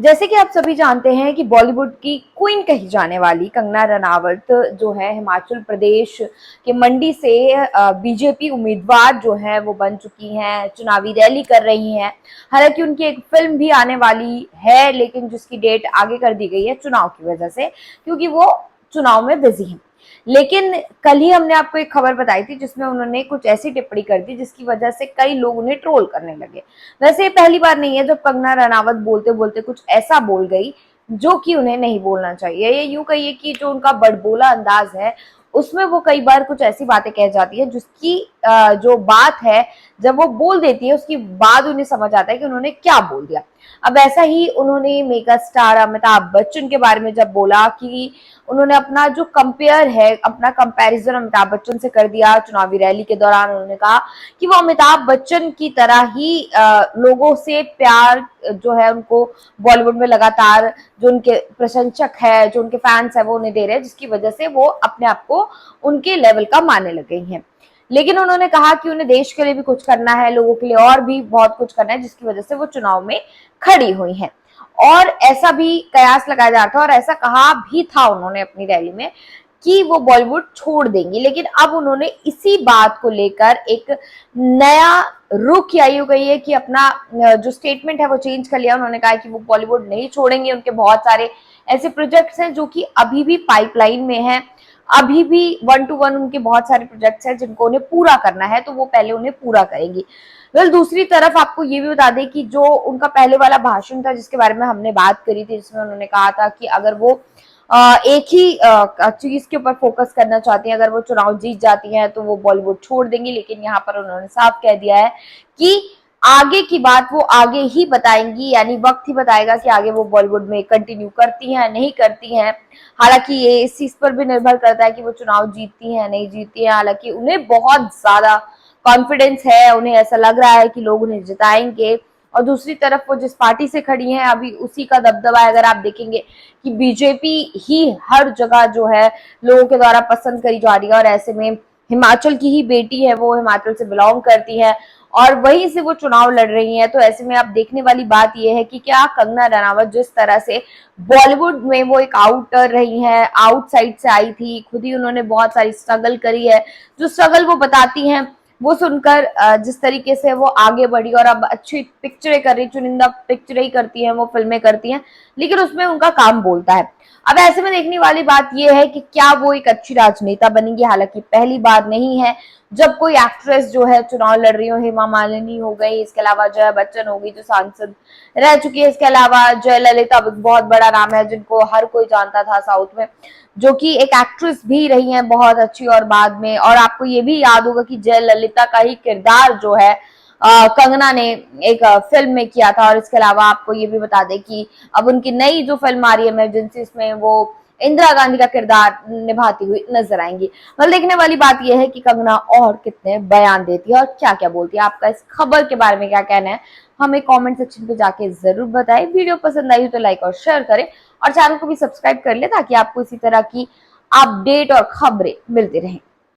जैसे कि आप सभी जानते हैं कि बॉलीवुड की क्वीन कही जाने वाली कंगना रनावत जो है हिमाचल प्रदेश के मंडी से बीजेपी उम्मीदवार जो है वो बन चुकी हैं, चुनावी रैली कर रही हैं। हालांकि उनकी एक फिल्म भी आने वाली है, लेकिन जिसकी डेट आगे कर दी गई है चुनाव की वजह से, क्योंकि वो चुनाव में बिजी हैं। लेकिन कल ही हमने आपको एक खबर बताई थी जिसमें उन्होंने कुछ ऐसी टिप्पणी कर दी जिसकी वजह से कई लोग उन्हें ट्रोल करने लगे। वैसे ये पहली बार नहीं है जब कंगना रनावत बोलते बोलते कुछ ऐसा बोल गई जो कि उन्हें नहीं बोलना चाहिए। ये यूं कहिए कि जो उनका बड़बोला अंदाज है उसमें वो कई बार कुछ ऐसी बातें कह जाती है जिसकी जो बात है जब वो बोल देती है उसके बाद उन्हें समझ आता है कि उन्होंने क्या बोल दिया। अब ऐसा ही उन्होंने मेगा स्टार अमिताभ बच्चन के बारे में जब बोला कि उन्होंने अपना जो कंपेयर है, अपना कंपैरिजन अमिताभ बच्चन से कर दिया चुनावी रैली के दौरान। उन्होंने कहा कि वो अमिताभ बच्चन की तरह ही लोगों से प्यार जो है उनको बॉलीवुड में लगातार जो उनके प्रशंसक है, जो उनके फैंस है वो उन्हें दे रहे हैं, जिसकी वजह से वो अपने आप को उनके लेवल का मानने लग गई हैं। लेकिन उन्होंने कहा कि उन्हें देश के लिए भी कुछ करना है, लोगों के लिए और भी बहुत कुछ करना है, जिसकी वजह से वो चुनाव में खड़ी हुई हैं। और ऐसा भी कयास लगाया जा रहा था और ऐसा कहा भी था उन्होंने अपनी रैली में कि वो बॉलीवुड छोड़ देंगी। लेकिन अब उन्होंने इसी बात को लेकर एक नया रुख या यूं कहिए कि अपना जो स्टेटमेंट है वो चेंज कर लिया। उन्होंने कहा कि वो बॉलीवुड नहीं छोड़ेंगे, उनके बहुत सारे ऐसे प्रोजेक्ट्स हैं जो कि अभी भी पाइपलाइन में हैं, अभी भी 1 to 1 उनके बहुत सारे प्रोजेक्ट्स हैं जिनको उन्हें पूरा करना है, तो वो पहले उन्हें पूरा करेंगी। दूसरी तरफ आपको ये भी बता दें कि जो उनका पहले वाला भाषण था जिसके बारे में हमने बात करी थी, जिसमें उन्होंने कहा था कि अगर वो एक ही चीज के ऊपर फोकस करना चाहती हैं, अगर वो चुनाव जीत जाती हैं तो वो बॉलीवुड छोड़ देंगी। लेकिन यहाँ पर उन्होंने साफ कह दिया है कि आगे की बात वो आगे ही बताएंगी, यानी वक्त ही बताएगा कि आगे वो बॉलीवुड में कंटिन्यू करती हैं नहीं करती हैं। हालांकि ये इस चीज पर भी निर्भर करता है कि वो चुनाव जीतती हैं नहीं जीतती हैं। हालांकि उन्हें बहुत ज्यादा कॉन्फिडेंस है, उन्हें ऐसा लग रहा है कि लोग उन्हें जिताएंगे। और दूसरी तरफ वो जिस पार्टी से खड़ी हैं अभी उसी का दबदबा है। अगर आप देखेंगे कि बीजेपी ही हर जगह जो है लोगों के द्वारा पसंद करी जा रही है, और ऐसे में हिमाचल की ही बेटी है, वो हिमाचल से बिलोंग करती है और वहीं से वो चुनाव लड़ रही है। तो ऐसे में आप देखने वाली बात यह है कि क्या कंगना रनावत जिस तरह से बॉलीवुड में वो एक आउटर रही हैं, आउटसाइड से आई थी, खुद ही उन्होंने बहुत सारी स्ट्रगल करी है, जो स्ट्रगल वो बताती हैं वो सुनकर जिस तरीके से वो आगे बढ़ी और अब अच्छी पिक्चरें कर रही, चुनिंदा पिक्चरें ही करती हैं, वो फिल्में करती हैं, लेकिन उसमें उनका काम बोलता है। अब ऐसे में देखने वाली बात यह है कि क्या वो एक अच्छी राजनेता बनेंगी। हालांकि पहली बार नहीं है जब कोई एक्ट्रेस जो है चुनाव लड़ रही हो। हेमा मालिनी हो गई, इसके अलावा जया बच्चन हो गई जो सांसद रह चुकी है, इसके अलावा जयललिता बहुत बड़ा नाम है जिनको हर कोई जानता था साउथ में, जो कि एक एक्ट्रेस भी रही हैं बहुत अच्छी। और बाद में, और आपको ये भी याद होगा कि जयललिता का ही किरदार जो है कंगना ने एक फिल्म में किया था। और इसके अलावा आपको ये भी बता दें कि अब उनकी नई जो फिल्म आ रही है इमरजेंसी, इसमें वो इंदिरा गांधी का किरदार निभाती हुई नजर आएंगी। मतलब देखने वाली बात यह है कि कंगना और कितने बयान देती है और क्या क्या बोलती है। आपका इस खबर के बारे में क्या कहना है हमें कमेंट सेक्शन पे जाके जरूर बताएं। वीडियो पसंद आई हो तो लाइक और शेयर करें और चैनल को भी सब्सक्राइब कर ले ताकि आपको इसी तरह की अपडेट और खबरें मिलती रहें।